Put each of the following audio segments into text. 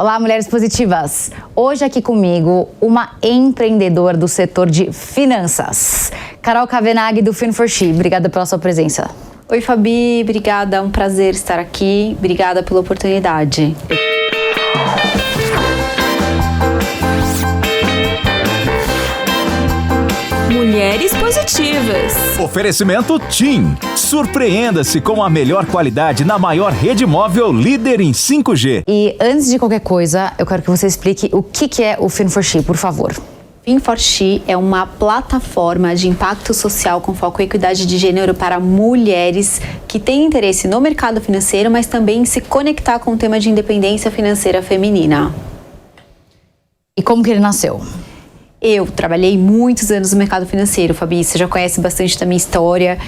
Olá, mulheres positivas! Hoje aqui comigo, uma empreendedora do setor de finanças. Carol Cavenaghi, do Fin4She. Obrigada pela sua presença. Oi, Fabi. Obrigada. É um prazer estar aqui. Obrigada pela oportunidade. Mulheres positivas. Oferecimento TIM. Surpreenda-se com a melhor qualidade na maior rede móvel líder em 5G. E antes de qualquer coisa, eu quero que você explique o que é o Fin4She, por favor. Fin4She é uma plataforma de impacto social com foco em equidade de gênero para mulheres que têm interesse no mercado financeiro, mas também em se conectar com o tema de independência financeira feminina. E como que ele nasceu? Eu trabalhei muitos anos no mercado financeiro, Fabi, você já conhece bastante da minha história.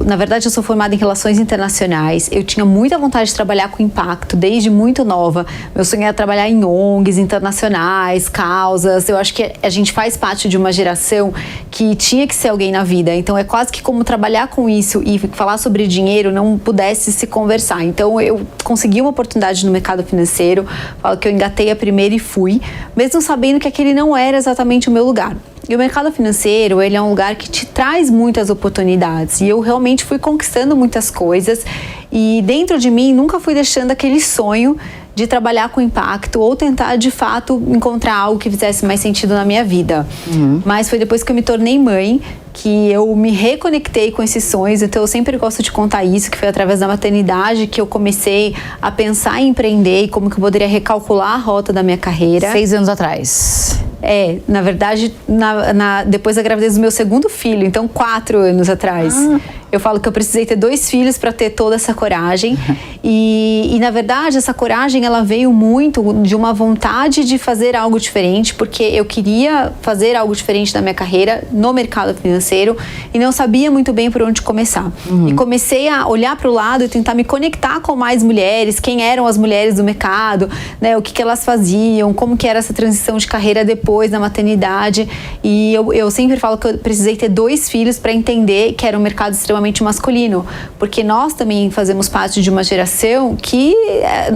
Na verdade, eu sou formada em Relações Internacionais. Eu tinha muita vontade de trabalhar com impacto desde muito nova. Meu sonho era trabalhar em ONGs internacionais, causas. Eu acho que a gente faz parte de uma geração que tinha que ser alguém na vida. Então, é quase que como trabalhar com isso e falar sobre dinheiro não pudesse se conversar. Então, eu consegui uma oportunidade no mercado financeiro. Falo que eu engatei a primeira e fui, mesmo sabendo que aquele não era exatamente o meu lugar. E o mercado financeiro, ele é um lugar que te traz muitas oportunidades. E eu realmente fui conquistando muitas coisas. E dentro de mim, nunca fui deixando aquele sonho de trabalhar com impacto ou tentar, de fato, encontrar algo que fizesse mais sentido na minha vida. Mas foi depois que eu me tornei mãe que eu me reconectei com esses sonhos. Então, eu sempre gosto de contar isso, que foi através da maternidade que eu comecei a pensar em empreender e como que eu poderia recalcular a rota da minha carreira. 6 anos atrás. Na verdade, depois da gravidez do meu segundo filho, então 4 anos atrás. Eu falo que eu precisei ter 2 filhos para ter toda essa coragem. E, na verdade, essa coragem, ela veio muito de uma vontade de fazer algo diferente, porque eu queria fazer algo diferente na minha carreira, no mercado financeiro, e não sabia muito bem por onde começar. E comecei a olhar para o lado e tentar me conectar com mais mulheres, quem eram as mulheres do mercado, né, o que elas faziam, como que era essa transição de carreira depois da maternidade. E eu sempre falo que eu precisei ter 2 filhos para entender que era um mercado extremamente masculino, porque nós também fazemos parte de uma geração que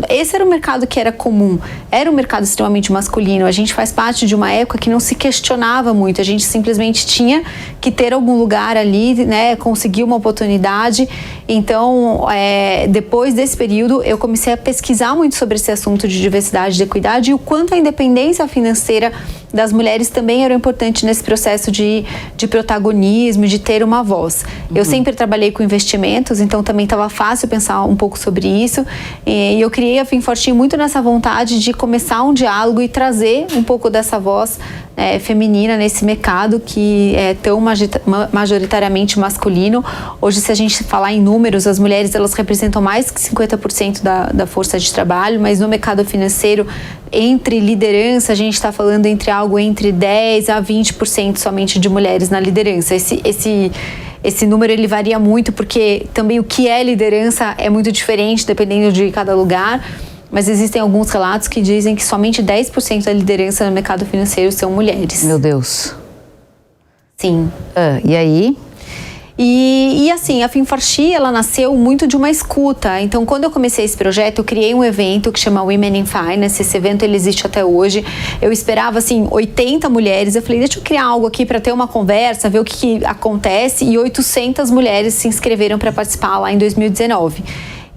esse era o mercado que era comum, era um mercado extremamente masculino. A gente faz parte de uma época que não se questionava muito, a gente simplesmente tinha que ter algum lugar ali, né, conseguir uma oportunidade. Então, depois desse período, eu comecei a pesquisar muito sobre esse assunto de diversidade e equidade e o quanto a independência financeira das mulheres também era importante nesse processo de protagonismo, de ter uma voz. Eu sempre trabalhei com investimentos, então também estava fácil pensar um pouco sobre isso. E eu criei a Fin4She muito nessa vontade de começar um diálogo e trazer um pouco dessa voz feminina nesse mercado que é tão majoritariamente masculino. Hoje, se a gente falar em números, as mulheres elas representam mais que 50% da força de trabalho, mas no mercado financeiro, entre liderança, a gente está falando algo entre 10% a 20% somente de mulheres na liderança. Esse número ele varia muito, porque também o que é liderança é muito diferente dependendo de cada lugar. Mas existem alguns relatos que dizem que somente 10% da liderança no mercado financeiro são mulheres. Meu Deus. Sim. E aí? E assim, a Fin4She, ela nasceu muito de uma escuta. Então, quando eu comecei esse projeto, eu criei um evento que chama Women in Finance. Esse evento, ele existe até hoje. Eu esperava, assim, 80 mulheres. Eu falei, deixa eu criar algo aqui para ter uma conversa, ver o que acontece. E 800 mulheres se inscreveram para participar lá em 2019.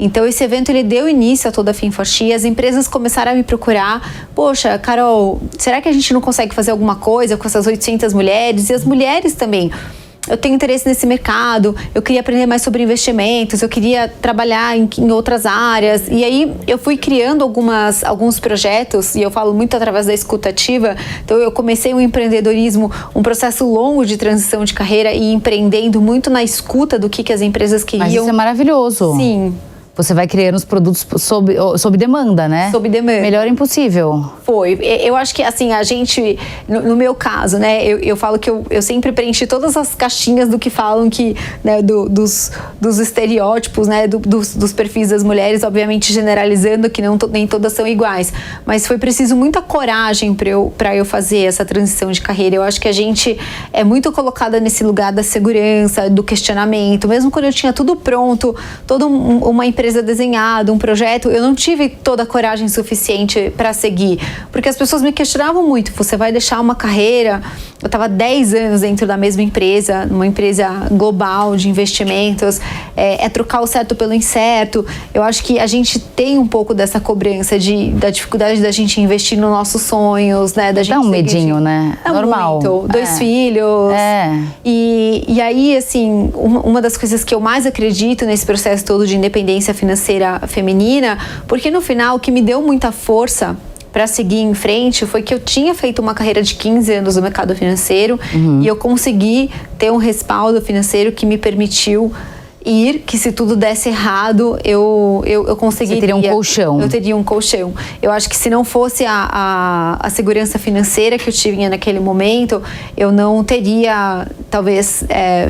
Então, esse evento, ele deu início a toda a Fin4She. As empresas começaram a me procurar. Poxa, Carol, será que a gente não consegue fazer alguma coisa com essas 800 mulheres? E as mulheres também. Eu tenho interesse nesse mercado, eu queria aprender mais sobre investimentos, eu queria trabalhar em outras áreas. E aí eu fui criando alguns projetos, e eu falo muito através da escutativa. Então eu comecei o empreendedorismo, um processo longo de transição de carreira e empreendendo muito na escuta do que as empresas queriam. Mas isso é maravilhoso. Sim. Você vai criando os produtos sob demanda, né? Sob demanda. Melhor impossível. Foi. Eu acho que, assim, a gente, no meu caso, né, eu falo que eu sempre preenchi todas as caixinhas do que falam que, né, dos estereótipos, né, dos perfis das mulheres, obviamente generalizando que nem todas são iguais. Mas foi preciso muita coragem para eu fazer essa transição de carreira. Eu acho que a gente é muito colocada nesse lugar da segurança, do questionamento. Mesmo quando eu tinha tudo pronto, toda uma empresa empresa desenhada, um projeto, eu não tive toda a coragem suficiente para seguir, porque as pessoas me questionavam muito, você vai deixar uma carreira, eu estava 10 anos dentro da mesma empresa, numa empresa global de investimentos, é trocar o certo pelo incerto. Eu acho que a gente tem um pouco dessa cobrança da dificuldade da gente investir nos nossos sonhos, né? Da gente dá um medinho, né? Normal. Muito. 2 filhos. E aí, assim, uma das coisas que eu mais acredito nesse processo todo de independência financeira feminina, porque no final o que me deu muita força para seguir em frente foi que eu tinha feito uma carreira de 15 anos no mercado financeiro e eu consegui ter um respaldo financeiro que me permitiu que se tudo desse errado, eu conseguiria. Você teria um colchão. Eu teria um colchão. Eu acho que se não fosse a segurança financeira que eu tinha naquele momento, eu não teria, talvez,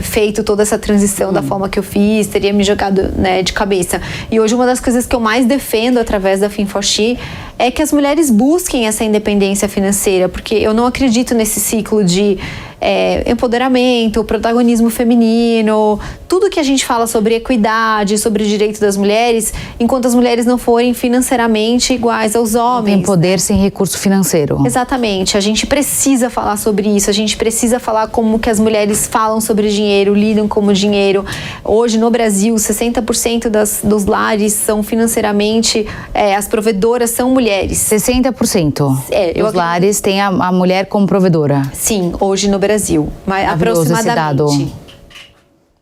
feito toda essa transição da forma que eu fiz, teria me jogado, né, de cabeça. E hoje uma das coisas que eu mais defendo através da FinForShe é que as mulheres busquem essa independência financeira, porque eu não acredito nesse ciclo de empoderamento, protagonismo feminino, tudo que a gente fala sobre equidade, sobre o direito das mulheres, enquanto as mulheres não forem financeiramente iguais aos homens. Tem poder sem recurso financeiro. Exatamente, a gente precisa falar sobre isso, a gente precisa falar como que as mulheres falam sobre dinheiro, lidam com o dinheiro. Hoje no Brasil, 60% dos lares são financeiramente, as provedoras são mulheres. 60% dos lares tem a mulher como provedora. Sim, hoje no Brasil, mas aproximadamente.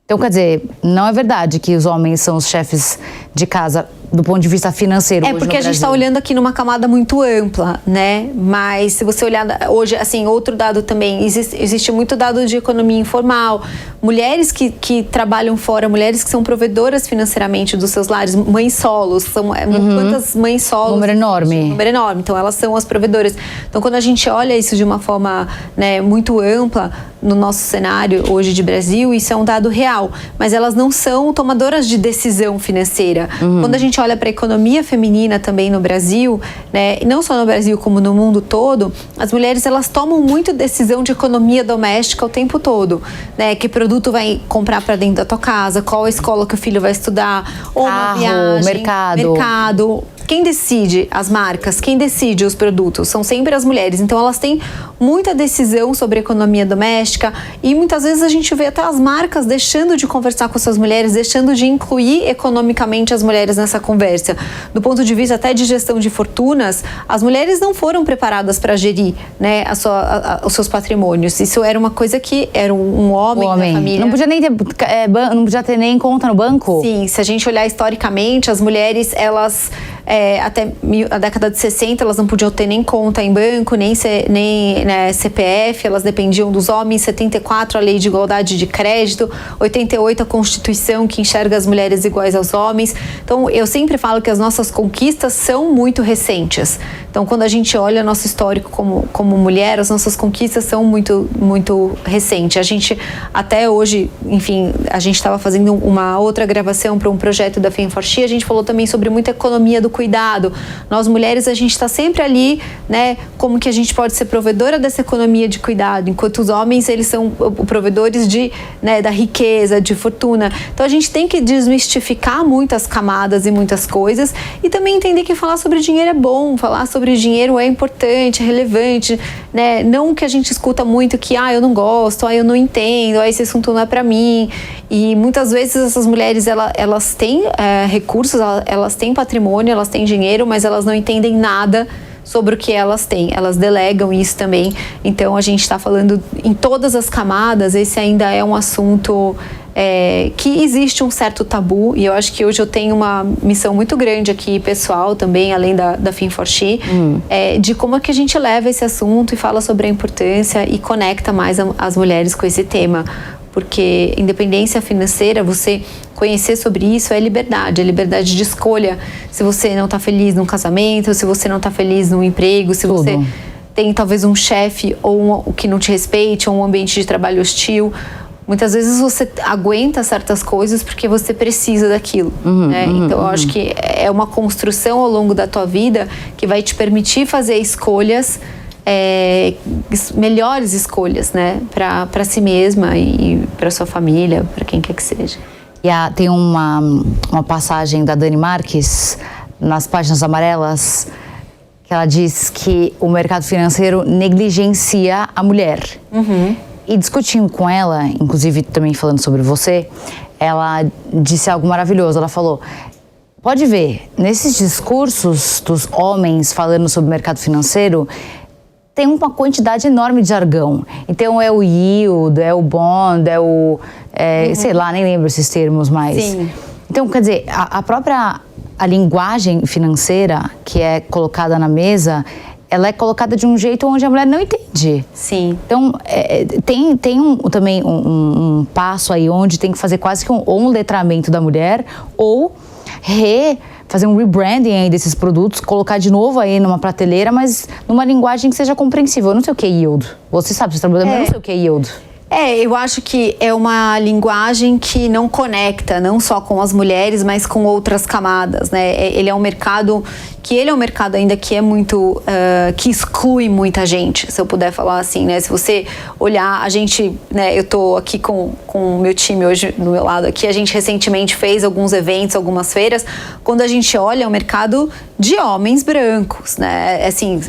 Então, quer dizer, não é verdade que os homens são os chefes de casa do ponto de vista financeiro hoje no porque a gente Brasil. está olhando aqui numa camada muito ampla, né? Mas se você olhar hoje, assim, outro dado também, existe muito dado de economia informal, mulheres que trabalham fora, mulheres que são provedoras financeiramente dos seus lares, mães solos, são quantas mães solos? Número enorme. Número enorme, então elas são as provedoras. Então quando a gente olha isso de uma forma, né, muito ampla, no nosso cenário hoje de Brasil, isso é um dado real, mas elas não são tomadoras de decisão financeira. Quando a gente olha para a economia feminina também no Brasil, né, e não só no Brasil como no mundo todo, as mulheres elas tomam muito decisão de economia doméstica o tempo todo, né, que produto vai comprar para dentro da tua casa, qual a escola que o filho vai estudar, ou uma viagem, mercado. Quem decide as marcas, quem decide os produtos são sempre as mulheres. Então elas têm muita decisão sobre economia doméstica e muitas vezes a gente vê até as marcas deixando de conversar com suas mulheres, deixando de incluir economicamente as mulheres nessa conversa. Do ponto de vista até de gestão de fortunas, as mulheres não foram preparadas para gerir, né, os seus patrimônios. Isso era uma coisa que era um homem da família. Não podia nem ter, não podia ter nem conta no banco? Sim, se a gente olhar historicamente, as mulheres, elas... até a década de 60, elas não podiam ter nem conta em banco, nem né, CPF, elas dependiam dos homens. 74, a Lei de Igualdade de Crédito. 88, a Constituição, que enxerga as mulheres iguais aos homens. Então, eu sempre falo que as nossas conquistas são muito recentes. Então, quando a gente olha nosso histórico como mulher, as nossas conquistas são muito, muito recentes. A gente, até hoje, enfim, a gente estava fazendo uma outra gravação para um projeto da FinForShe, a gente falou também sobre muita economia do cuidado. Nós mulheres, a gente está sempre ali, né, como que a gente pode ser provedora dessa economia de cuidado, enquanto os homens, eles são provedores né, da riqueza, de fortuna. Então a gente tem que desmistificar muitas camadas e muitas coisas e também entender que falar sobre dinheiro é bom, falar sobre dinheiro é importante, é relevante, né? Não que a gente escuta muito que, eu não gosto, eu não entendo, esse assunto não é para mim. E muitas vezes essas mulheres, elas têm recursos, elas têm patrimônio, elas têm dinheiro, mas elas não entendem nada sobre o que elas têm. Elas delegam isso também. Então, a gente está falando em todas as camadas, esse ainda é um assunto que existe um certo tabu, e eu acho que hoje eu tenho uma missão muito grande aqui, pessoal, também, além da FinForShe, de como é que a gente leva esse assunto e fala sobre a importância e conecta mais as mulheres com esse tema. Porque independência financeira, você conhecer sobre isso é liberdade de escolha. Se você não está feliz num casamento, se você não está feliz num emprego, se você tem talvez um chefe ou que não te respeite, ou um ambiente de trabalho hostil. Muitas vezes você aguenta certas coisas porque você precisa daquilo, né? Então eu acho que é uma construção ao longo da tua vida que vai te permitir fazer escolhas, melhores escolhas, né, para si mesma e para sua família, para quem quer que seja. E tem uma passagem da Dani Marques nas páginas amarelas que ela diz que o mercado financeiro negligencia a mulher. E discutindo com ela, inclusive também falando sobre você, ela disse algo maravilhoso. Ela falou: pode ver, nesses discursos dos homens falando sobre o mercado financeiro, tem uma quantidade enorme de jargão. Então é o yield, é o bond, é o... sei lá, nem lembro esses termos mais. Sim. Então, quer dizer, a linguagem financeira que é colocada na mesa, ela é colocada de um jeito onde a mulher não entende. Sim. Então, tem também um passo aí onde tem que fazer quase que um letramento da mulher ou fazer um rebranding aí desses produtos, colocar de novo aí numa prateleira, mas numa linguagem que seja compreensível. Eu não sei o que é yield. Você sabe, você trabalha, mas eu não sei o que é yield. Eu acho que é uma linguagem que não conecta, não só com as mulheres, mas com outras camadas, né? Ele é um mercado ainda que é muito, que exclui muita gente, se eu puder falar assim, né? Se você olhar, a gente, né? Eu tô aqui com o meu time hoje do meu lado aqui, a gente recentemente fez alguns eventos, algumas feiras, quando a gente olha o mercado de homens brancos, né? Assim,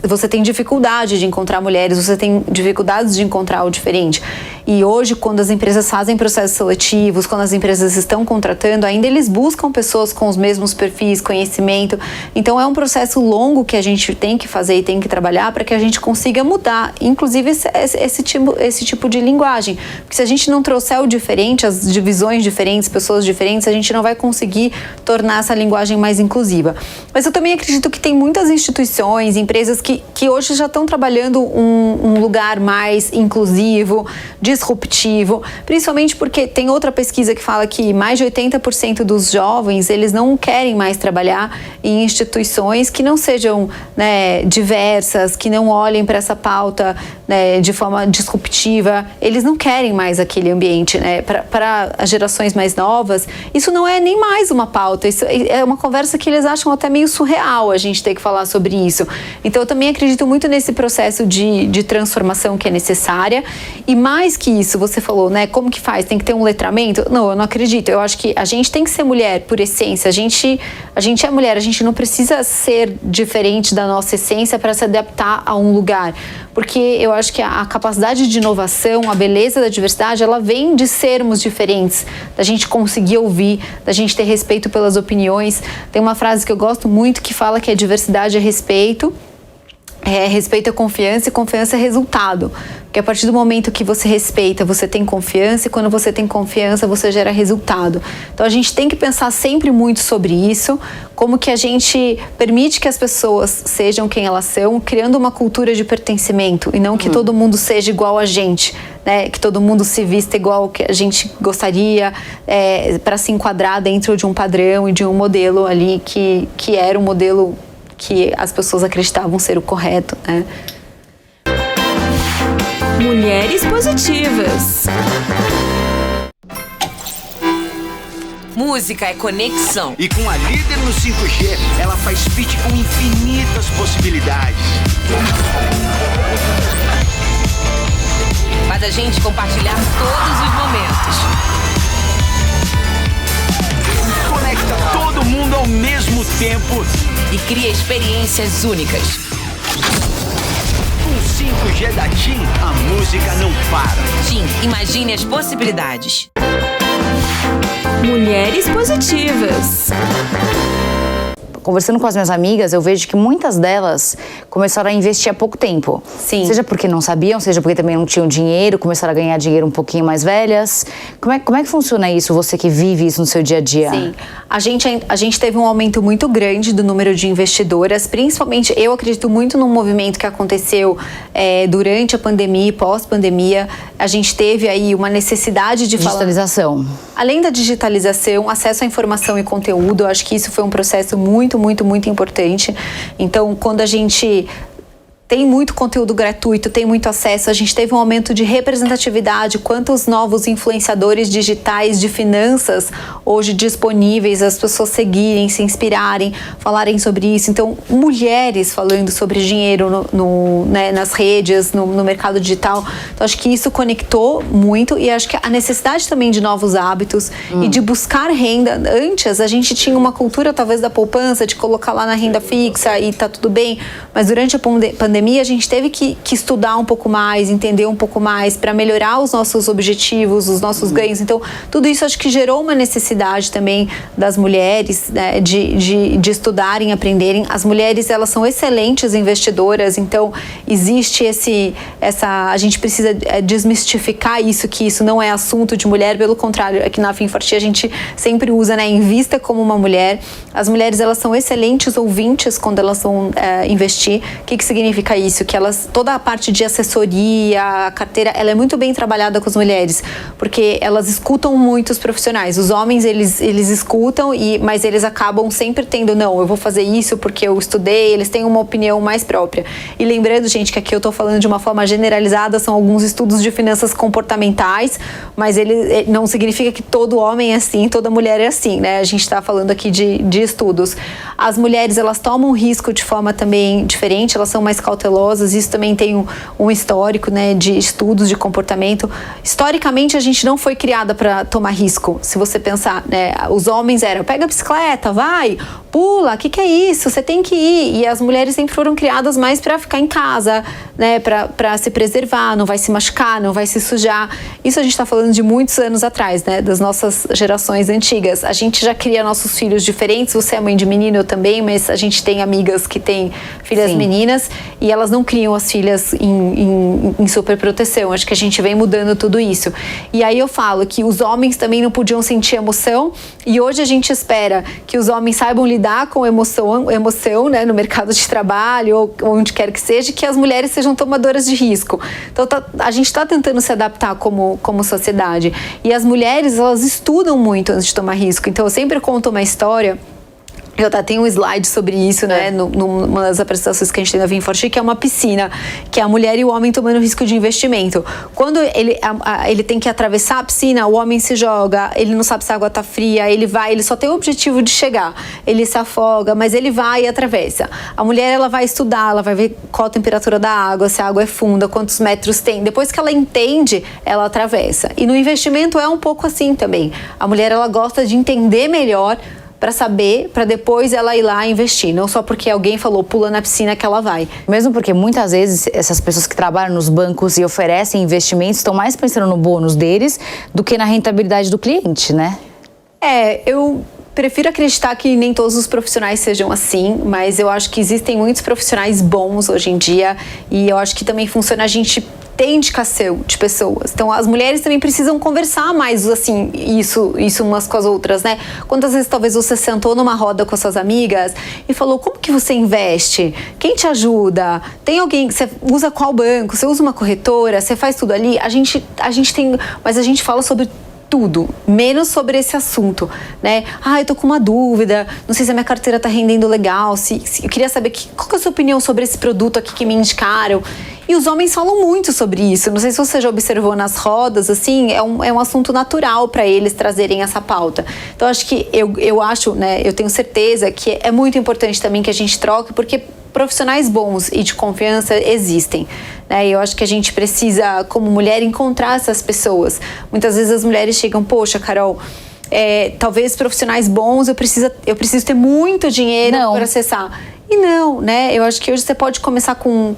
você tem dificuldade de encontrar mulheres, você tem dificuldades de encontrar o diferente. E hoje, quando as empresas fazem processos seletivos, quando as empresas estão contratando, ainda eles buscam pessoas com os mesmos perfis, conhecimento. Então, é um processo longo que a gente tem que fazer e tem que trabalhar para que a gente consiga mudar, inclusive esse tipo de linguagem. Porque se a gente não trouxer o diferente, as divisões diferentes, pessoas diferentes, a gente não vai conseguir tornar essa linguagem mais inclusiva. Mas eu também acredito que tem muitas instituições, empresas que hoje já estão trabalhando um lugar mais inclusivo, disruptivo, principalmente porque tem outra pesquisa que fala que mais de 80% dos jovens, eles não querem mais trabalhar em instituições que não sejam, né, diversas, que não olhem para essa pauta, né, de forma disruptiva. Eles não querem mais aquele ambiente, né? Para as gerações mais novas, isso não é nem mais uma pauta, isso é uma conversa que eles acham até meio surreal a gente ter que falar sobre isso. Então eu também acredito muito nesse processo de transformação que é necessária. E mais que isso, você falou, né, como que faz? Tem que ter um letramento? Não, eu não acredito. Eu acho que a gente tem que ser mulher por essência. A gente é mulher, a gente não precisa ser diferente da nossa essência para se adaptar a um lugar. Porque eu acho que a capacidade de inovação, a beleza da diversidade, ela vem de sermos diferentes, da gente conseguir ouvir, da gente ter respeito pelas opiniões. Tem uma frase que eu gosto muito que fala que a diversidade é respeito. Respeito é confiança e confiança é resultado. Porque a partir do momento que você respeita, você tem confiança, e quando você tem confiança, você gera resultado. Então a gente tem que pensar sempre muito sobre isso, como que a gente permite que as pessoas sejam quem elas são, criando uma cultura de pertencimento, e não que todo mundo seja igual a gente, né? Que todo mundo se vista igual que a gente gostaria, para se enquadrar dentro de um padrão e de um modelo ali que era um modelo que as pessoas acreditavam ser o correto, né? Mulheres positivas. Música é conexão. E com a líder no 5G, ela faz feat com infinitas possibilidades. Faz a gente compartilhar todos os momentos. Conecta todo mundo ao mesmo tempo e cria experiências únicas. Com 5G da TIM, a música não para. TIM, imagine as possibilidades. Mulheres positivas. Conversando com as minhas amigas, eu vejo que muitas delas começaram a investir há pouco tempo. Sim. Seja porque não sabiam, seja porque também não tinham dinheiro, começaram a ganhar dinheiro um pouquinho mais velhas. Como é que funciona isso, você que vive isso no seu dia a dia? Sim. A gente teve um aumento muito grande do número de investidoras, principalmente, eu acredito muito num movimento que aconteceu durante a pandemia e pós-pandemia. A gente teve aí uma necessidade de digitalização. Além da digitalização, acesso à informação e conteúdo, eu acho que isso foi um processo muito importante. Então, quando a gente tem muito conteúdo gratuito, tem muito acesso. A gente teve um aumento de representatividade. Quantos novos influenciadores digitais de finanças hoje disponíveis, as pessoas seguirem, se inspirarem, falarem sobre isso. Então, mulheres falando sobre dinheiro né, nas redes, no mercado digital. Então, acho que isso conectou muito e acho que a necessidade também de novos hábitos e de buscar renda. Antes, a gente tinha uma cultura talvez da poupança, de colocar lá na renda fixa e tá tudo bem, mas durante a pandemia a gente teve que estudar um pouco mais, entender um pouco mais para melhorar os nossos objetivos, os nossos ganhos. Então, tudo isso acho que gerou uma necessidade também das mulheres, né, de estudarem, aprenderem. As mulheres, elas são excelentes investidoras, então existe a gente precisa desmistificar isso, que isso não é assunto de mulher, pelo contrário, aqui na Finforte a gente sempre usa, né, invista como uma mulher. As mulheres, elas são excelentes ouvintes quando elas vão investir. O que significa isso? Que toda a parte de assessoria, a carteira, ela é muito bem trabalhada com as mulheres, porque elas escutam muito os profissionais. Os homens, eles escutam, mas eles acabam sempre tendo, não, eu vou fazer isso porque eu estudei, eles têm uma opinião mais própria. E lembrando, gente, que aqui eu tô falando de uma forma generalizada, são alguns estudos de finanças comportamentais, mas ele não significa que todo homem é assim, toda mulher é assim, né? A gente tá falando aqui de estudos. As mulheres, elas tomam risco de forma também diferente, elas são mais cautelosas, isso também tem um histórico, né, de estudos de comportamento. Historicamente, a gente não foi criada para tomar risco, se você pensar, né, os homens eram, pega a bicicleta, vai, pula, o que é isso? Você tem que ir. E as mulheres sempre foram criadas mais para ficar em casa, né, para se preservar, não vai se machucar, não vai se sujar. Isso a gente está falando de muitos anos atrás, né, das nossas gerações antigas. A gente já cria nossos filhos diferentes, você é mãe de menino, eu também, mas a gente tem amigas que têm filhas meninas e elas não criam as filhas em superproteção. Acho que a gente vem mudando tudo isso. E aí eu falo que os homens também não podiam sentir emoção e hoje a gente espera que os homens saibam lidar com emoção, né, no mercado de trabalho ou onde quer que seja, que as mulheres sejam tomadoras de risco. Então a gente está tentando se adaptar como sociedade. E as mulheres, elas estudam muito antes de tomar risco. Então eu sempre conto uma história. Eu até tenho um slide sobre isso, né, numa das apresentações que a gente tem na Finforte, que é uma piscina, que é a mulher e o homem tomando risco de investimento. Quando ele tem que atravessar a piscina, o homem se joga, ele não sabe se a água tá fria, ele só tem o objetivo de chegar, ele se afoga, mas ele vai e atravessa. A mulher, ela vai estudar, ela vai ver qual a temperatura da água, se a água é funda, quantos metros tem. Depois que ela entende, ela atravessa. E no investimento é um pouco assim também. A mulher, ela gosta de entender melhor para saber, para depois ela ir lá investir. Não só porque alguém falou, pula na piscina que ela vai. Mesmo porque muitas vezes essas pessoas que trabalham nos bancos e oferecem investimentos estão mais pensando no bônus deles do que na rentabilidade do cliente, né? Eu prefiro acreditar que nem todos os profissionais sejam assim, mas eu acho que existem muitos profissionais bons hoje em dia e eu acho que também funciona a gente ter indicação de pessoas. Então, as mulheres também precisam conversar mais, assim, isso umas com as outras, né? Quantas vezes talvez você sentou numa roda com as suas amigas e falou, como que você investe? Quem te ajuda? Tem alguém, você usa qual banco? Você usa uma corretora? Você faz tudo ali? A gente tem, mas a gente fala sobre tudo, menos sobre esse assunto, né? Eu tô com uma dúvida, não sei se a minha carteira tá rendendo legal, eu queria saber qual que é a sua opinião sobre esse produto aqui que me indicaram. E os homens falam muito sobre isso, não sei se você já observou nas rodas, assim, é um assunto natural para eles trazerem essa pauta. Então, acho que, eu acho, né, eu tenho certeza que é muito importante também que a gente troque, porque profissionais bons e de confiança existem, né? E eu acho que a gente precisa, como mulher, encontrar essas pessoas. Muitas vezes as mulheres chegam, poxa, Carol, talvez profissionais bons, eu preciso ter muito dinheiro para acessar. E não, né? Eu acho que hoje você pode começar com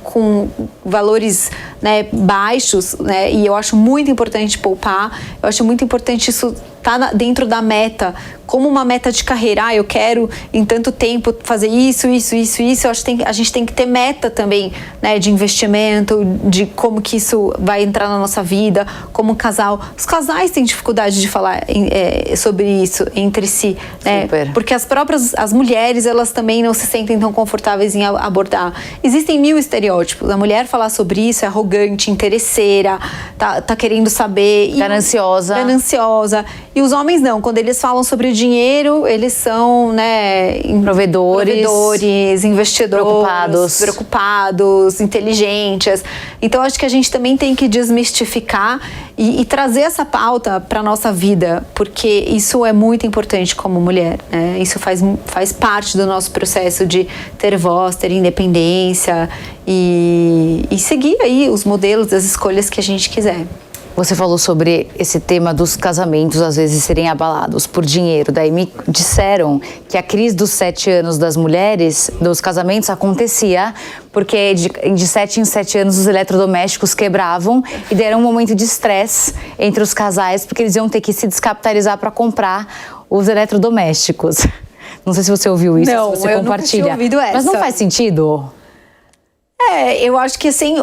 valores, né, baixos, né? E eu acho muito importante poupar. Eu acho muito importante isso estar dentro da meta, como uma meta de carreira. Eu quero, em tanto tempo, fazer isso. Eu acho que a gente tem que ter meta também, né, de investimento, de como que isso vai entrar na nossa vida, como casal. Os casais têm dificuldade de falar sobre isso entre si, né? Super. Porque as mulheres, elas também não se sentem tão confortáveis em abordar. Existem 1000 estereótipos. A mulher falar sobre isso é arrogante, interesseira, tá querendo saber. Gananciosa. E os homens não. Quando eles falam sobre o dinheiro, eles são, né, provedores, investidores, preocupados, inteligentes. Então, acho que a gente também tem que desmistificar e trazer essa pauta para nossa vida, porque isso é muito importante como mulher, né? Isso faz parte do nosso processo de ter voz, ter independência e seguir aí os modelos, as escolhas que a gente quiser. Você falou sobre esse tema dos casamentos às vezes serem abalados por dinheiro. Daí me disseram que a crise dos 7 anos das mulheres, dos casamentos, acontecia porque de 7 em 7 anos os eletrodomésticos quebravam e deram um momento de estresse entre os casais porque eles iam ter que se descapitalizar para comprar os eletrodomésticos. Não sei se você ouviu isso, não, se você compartilha. Nunca tinha ouvido essa. Mas não faz sentido? Eu acho que assim,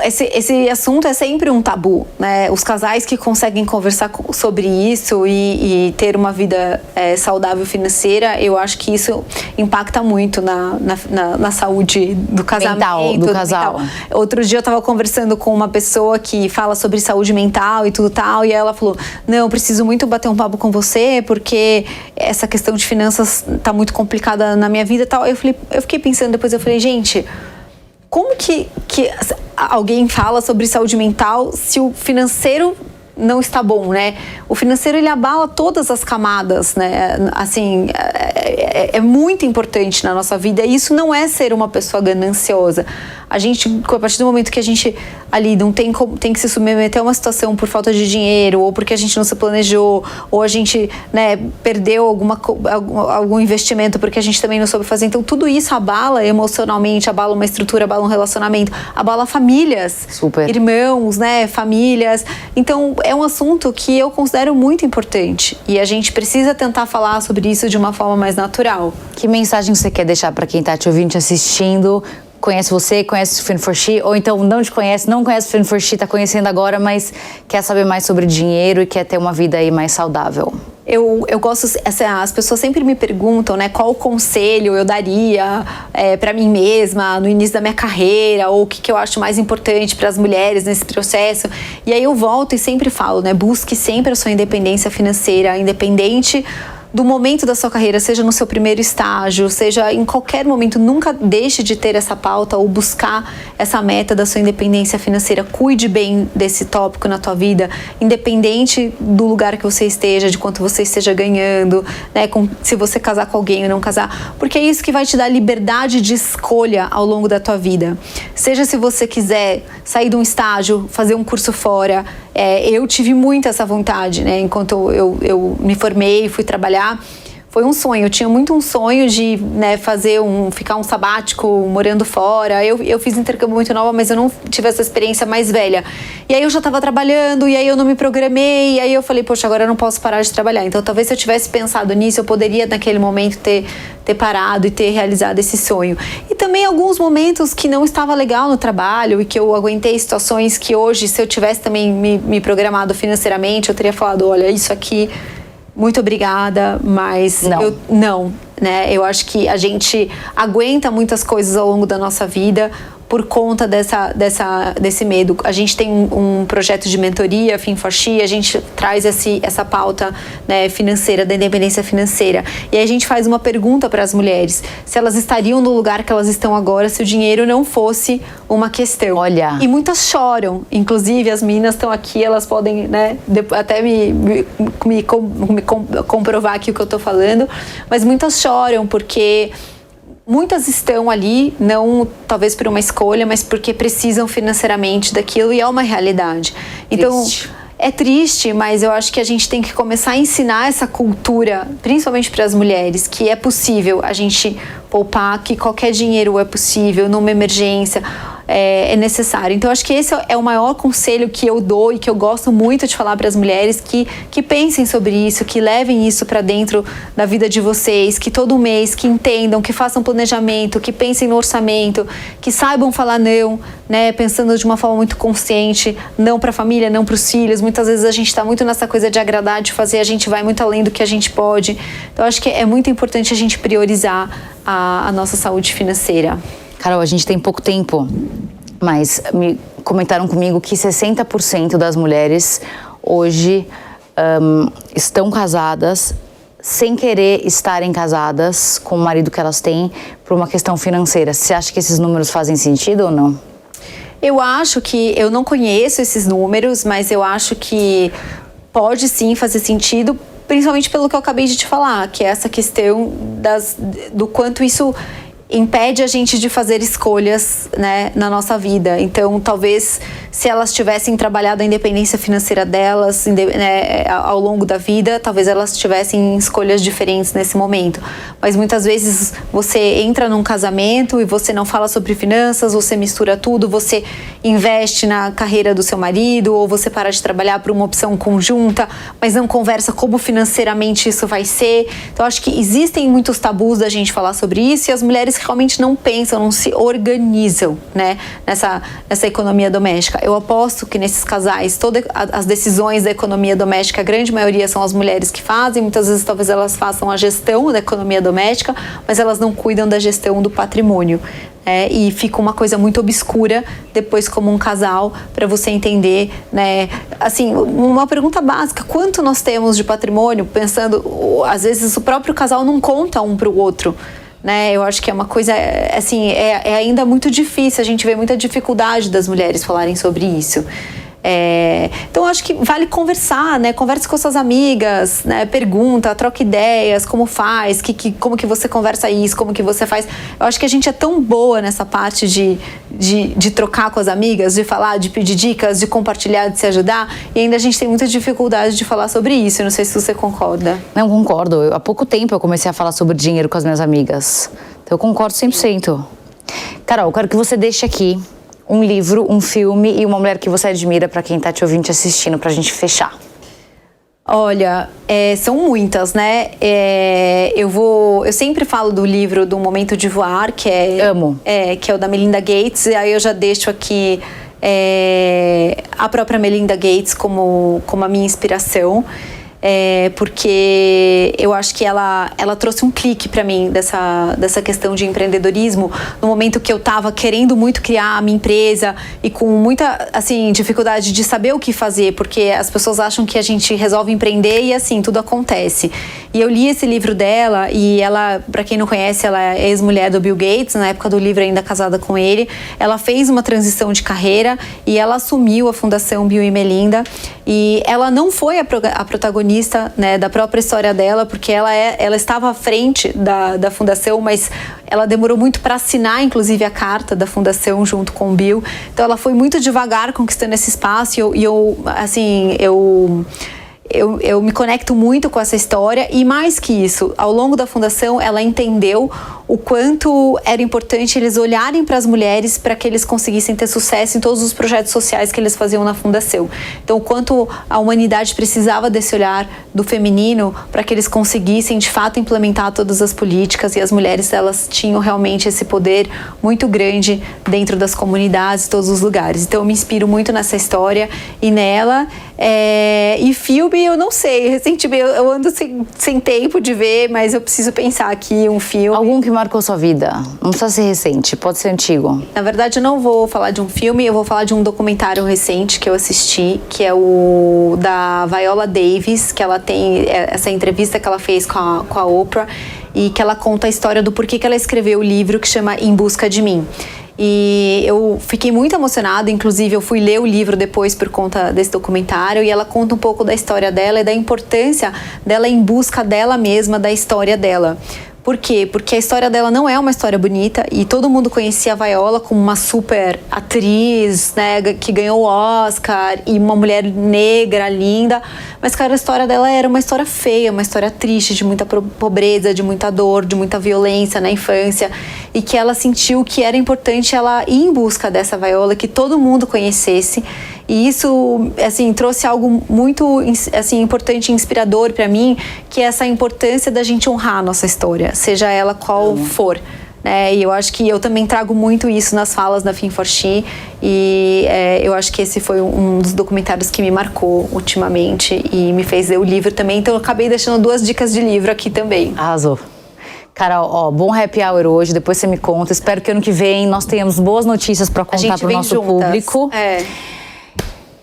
esse assunto é sempre um tabu, né? Os casais que conseguem conversar sobre isso e ter uma vida saudável financeira, eu acho que isso impacta muito na saúde do casamento. Mental, do casal. Outro dia eu estava conversando com uma pessoa que fala sobre saúde mental e tudo tal, e ela falou, não, eu preciso muito bater um papo com você, porque essa questão de finanças tá muito complicada na minha vida e tal. Eu fiquei pensando depois, eu falei, gente, como que alguém fala sobre saúde mental se o financeiro não está bom, né? O financeiro, ele abala todas as camadas, né? Assim, é muito importante na nossa vida. E isso não é ser uma pessoa gananciosa. A gente, a partir do momento que a gente ali não tem que se submeter a uma situação por falta de dinheiro, ou porque a gente não se planejou, ou a gente, né, perdeu algum investimento porque a gente também não soube fazer. Então, tudo isso abala emocionalmente, abala uma estrutura, abala um relacionamento, abala famílias. Super. Irmãos, né, famílias. Então, é um assunto que eu considero muito importante. E a gente precisa tentar falar sobre isso de uma forma mais natural. Que mensagem você quer deixar para quem está te ouvindo, te assistindo? Conhece você, conhece o Fin for She, ou então não te conhece, não conhece o Fin for She, está conhecendo agora, mas quer saber mais sobre dinheiro e quer ter uma vida aí mais saudável? Eu gosto, as pessoas sempre me perguntam, né, qual conselho eu daria para mim mesma no início da minha carreira, ou o que eu acho mais importante para as mulheres nesse processo. E aí eu volto e sempre falo, né, busque sempre a sua independência financeira, independente do momento da sua carreira, seja no seu primeiro estágio, seja em qualquer momento, nunca deixe de ter essa pauta ou buscar essa meta da sua independência financeira. Cuide bem desse tópico na tua vida, independente do lugar que você esteja, de quanto você esteja ganhando, né, se você casar com alguém ou não casar, porque é isso que vai te dar liberdade de escolha ao longo da tua vida. Seja se você quiser sair de um estágio, fazer um curso fora, eu tive muito essa vontade, né, enquanto eu me formei e fui trabalhar. Foi um sonho, eu tinha muito um sonho de, né, ficar um sabático morando fora. Eu fiz intercâmbio muito nova, mas eu não tive essa experiência mais velha. E aí eu já estava trabalhando, e aí eu não me programei, e aí eu falei, poxa, agora eu não posso parar de trabalhar. Então talvez se eu tivesse pensado nisso, eu poderia naquele momento ter parado e ter realizado esse sonho. E também alguns momentos que não estava legal no trabalho e que eu aguentei situações que hoje, se eu tivesse também me programado financeiramente, eu teria falado, olha, isso aqui, muito obrigada, mas não, né? Eu acho que a gente aguenta muitas coisas ao longo da nossa vida por conta desse medo. A gente tem um projeto de mentoria, Fin for She, a gente traz essa pauta, né, financeira, da independência financeira. E aí a gente faz uma pergunta para as mulheres, se elas estariam no lugar que elas estão agora se o dinheiro não fosse uma questão. Olha. E muitas choram, inclusive as meninas estão aqui, elas podem, né, até me comprovar aqui o que eu estou falando, mas muitas choram porque muitas estão ali, não talvez por uma escolha, mas porque precisam financeiramente daquilo e é uma realidade. Então, é triste, mas eu acho que a gente tem que começar a ensinar essa cultura, principalmente para as mulheres, que é possível a gente poupar, que qualquer dinheiro é possível numa emergência. é necessário. Então, acho que esse é o maior conselho que eu dou e que eu gosto muito de falar para as mulheres, que pensem sobre isso, que levem isso para dentro da vida de vocês, que todo mês, que entendam, que façam planejamento, que pensem no orçamento, que saibam falar não, né, pensando de uma forma muito consciente, não para a família, não para os filhos. Muitas vezes a gente está muito nessa coisa de agradar, de fazer, a gente vai muito além do que a gente pode. Então, acho que é muito importante a gente priorizar a nossa saúde financeira. Carol, a gente tem pouco tempo, mas me comentaram comigo que 60% das mulheres hoje estão casadas sem querer estarem casadas com o marido que elas têm por uma questão financeira. Você acha que esses números fazem sentido ou não? Eu acho que, eu não conheço esses números, mas eu acho que pode sim fazer sentido, principalmente pelo que eu acabei de te falar, que é essa questão do quanto isso impede a gente de fazer escolhas, né, na nossa vida. Então, talvez, se elas tivessem trabalhado a independência financeira delas, né, ao longo da vida, talvez elas tivessem escolhas diferentes nesse momento. Mas muitas vezes você entra num casamento e você não fala sobre finanças, você mistura tudo, você investe na carreira do seu marido, ou você para de trabalhar por uma opção conjunta, mas não conversa como financeiramente isso vai ser. Então, acho que existem muitos tabus da gente falar sobre isso, e as mulheres realmente não pensam, não se organizam, né, nessa economia doméstica. Eu aposto que nesses casais, todas as decisões da economia doméstica, a grande maioria são as mulheres que fazem. Muitas vezes talvez elas façam a gestão da economia doméstica, mas elas não cuidam da gestão do patrimônio. E fica uma coisa muito obscura depois como um casal, para você entender, né? Assim, uma pergunta básica: quanto nós temos de patrimônio? Pensando, às vezes o próprio casal não conta um para o outro, né? Eu acho que é uma coisa, assim, é ainda muito difícil. A gente vê muita dificuldade das mulheres falarem sobre isso. Então, acho que vale conversar, né? Converse com suas amigas, né? Pergunta, troca ideias, como faz, como que você conversa isso, como que você faz. Eu acho que a gente é tão boa nessa parte de trocar com as amigas, de falar, de pedir dicas, de compartilhar, de se ajudar, e ainda a gente tem muita dificuldade de falar sobre isso. Eu não sei se você concorda. Não, concordo. Há pouco tempo eu comecei a falar sobre dinheiro com as minhas amigas. Então, eu concordo 100%. Carol, eu quero que você deixe aqui um livro, um filme e uma mulher que você admira para quem tá te ouvindo, te assistindo, pra gente fechar. Olha, são muitas, né? Eu sempre falo do livro Do Momento de Voar, que Amo. Que é o da Melinda Gates, e aí eu já deixo aqui a própria Melinda Gates como a minha inspiração. Porque eu acho que ela trouxe um clique para mim dessa questão de empreendedorismo, no momento que eu estava querendo muito criar a minha empresa e com muita, assim, dificuldade de saber o que fazer, porque as pessoas acham que a gente resolve empreender e, assim, tudo acontece. E eu li esse livro dela, e ela, para quem não conhece, ela é ex-mulher do Bill Gates, na época do livro ainda casada com ele. Ela fez uma transição de carreira e ela assumiu a Fundação Bill e Melinda, e ela não foi a protagonista, né, da própria história dela, porque ela estava à frente da fundação, mas ela demorou muito para assinar, inclusive, a carta da fundação junto com o Bill. Então, ela foi muito devagar conquistando esse espaço, e eu me conecto muito com essa história. E mais que isso, ao longo da fundação, ela entendeu o quanto era importante eles olharem para as mulheres para que eles conseguissem ter sucesso em todos os projetos sociais que eles faziam na fundação. Então, o quanto a humanidade precisava desse olhar do feminino para que eles conseguissem, de fato, implementar todas as políticas. E as mulheres, elas tinham realmente esse poder muito grande dentro das comunidades, todos os lugares. Então, eu me inspiro muito nessa história e nela. E filme, eu não sei. Recentemente, eu ando sem tempo de ver, mas eu preciso pensar aqui um filme. Algum que marcou sua vida? Não precisa ser recente, pode ser antigo. Na verdade, eu não vou falar de um filme, eu vou falar de um documentário recente que eu assisti, que é o da Viola Davis, que ela tem essa entrevista que ela fez com a Oprah, e que ela conta a história do porquê que ela escreveu o livro que chama Em Busca de Mim. E eu fiquei muito emocionada, inclusive eu fui ler o livro depois por conta desse documentário, e ela conta um pouco da história dela e da importância dela em busca dela mesma, da história dela. Por quê? Porque a história dela não é uma história bonita e todo mundo conhecia a Viola como uma super atriz, né, que ganhou o Oscar e uma mulher negra, linda. Mas, cara, a história dela era uma história feia, uma história triste, de muita pobreza, de muita dor, de muita violência na infância. E que ela sentiu que era importante ela ir em busca dessa Viola, que todo mundo conhecesse. E isso, assim, trouxe algo muito, assim, importante e inspirador para mim, que é essa importância da gente honrar a nossa história, seja ela qual for. Né? E eu acho que eu também trago muito isso nas falas da Femme for She. E eu acho que esse foi um dos documentários que me marcou ultimamente e me fez ler o livro também. Então eu acabei deixando 2 dicas de livro aqui também. Arrasou. Carol, ó, bom happy hour hoje, depois você me conta. Espero que ano que vem nós tenhamos boas notícias para contar para o nosso público.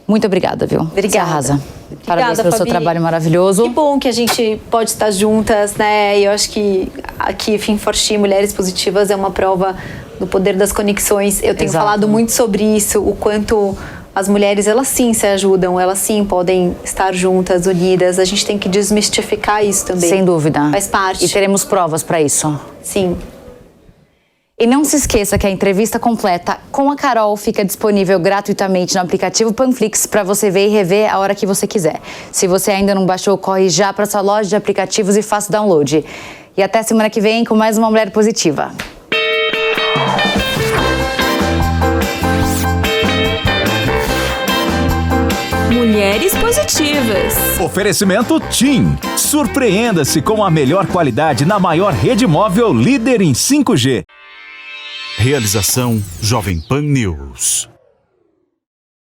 Muito obrigada, viu? Obrigada. Você arrasa. Parabéns pelo seu trabalho maravilhoso. Que bom que a gente pode estar juntas, né? E eu acho que aqui, Femme for She, Mulheres Positivas, é uma prova do poder das conexões. Eu tenho falado muito sobre isso, o quanto as mulheres, elas sim se ajudam, elas sim podem estar juntas, unidas. A gente tem que desmistificar isso também. Sem dúvida. Faz parte. E teremos provas para isso. Sim. E não se esqueça que a entrevista completa com a Carol fica disponível gratuitamente no aplicativo Panflix para você ver e rever a hora que você quiser. Se você ainda não baixou, corre já para sua loja de aplicativos e faça o download. E até semana que vem com mais uma Mulher Positiva. Mulheres Positivas. Oferecimento TIM. Surpreenda-se com a melhor qualidade na maior rede móvel líder em 5G. Realização Jovem Pan News.